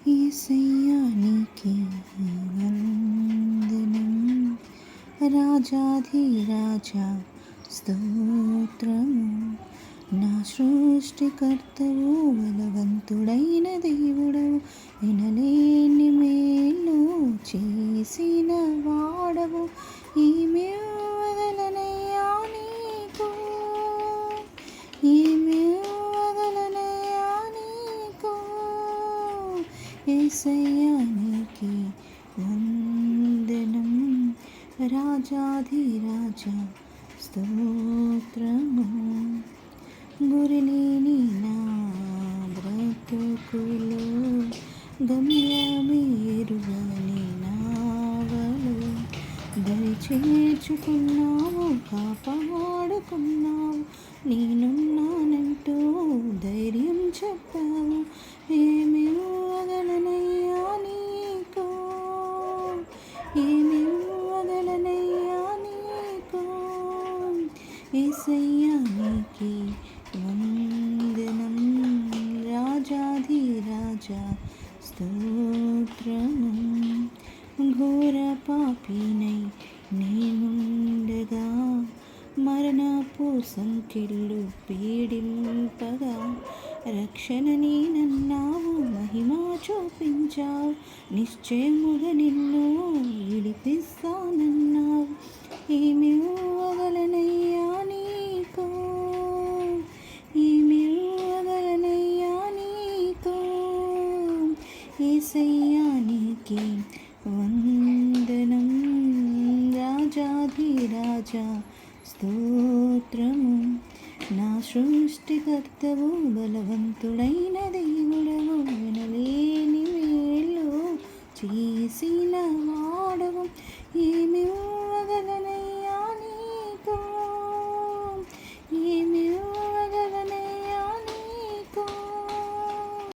యేసయ్యా నీకే వందనం, రాజాధిరాజా స్తోత్రము. నా సృష్టికర్తవు, బలవంతుడైన దేవుడవు, వినలేని మేలు చేసిన వాడవు. ఈమె వదలనయ్యా నీకు, ఈమె వదలనయ్యా నీకు. యేసయ్యా నీకే వందనం, రాజాధిరాజా స్తోత్రము. గురిలేని నా బ్రతుకులో గమ్యమేరుగని నావలో దరి చేర్చుకున్నావు, కాపాడుకున్నావు. నేనున్నానంటూ ధైర్యం చెప్పావు. ఏమి వదలనయ్యా నీకు, ఏమి వదలనయ్యా నీకు. యేసయ్యా నీకే వందనం, రాజాధిరాజా స్తోత్రము. ఘోర పాపినై నేనుండగా, మరణపు సంకెళ్ళు పీడింపగా, రక్షణ నేనన్నావు, మహిమ చూపించావు. నిశ్చయముగా నిన్ను విడిపిస్తానన్నావు. ఏమి వదలనయ్యా నీకు, ఏమి వదలనయ్యా నీకు. యేసయ్యా నీకే వందనం, రాజాధిరాజా స్తోత్రము. నా సృష్టికర్తవు, బలవంతుడైన దేవుడవు, వినలేని మేలు చేసిన వాడవు. ఏమి వదలనయ్యా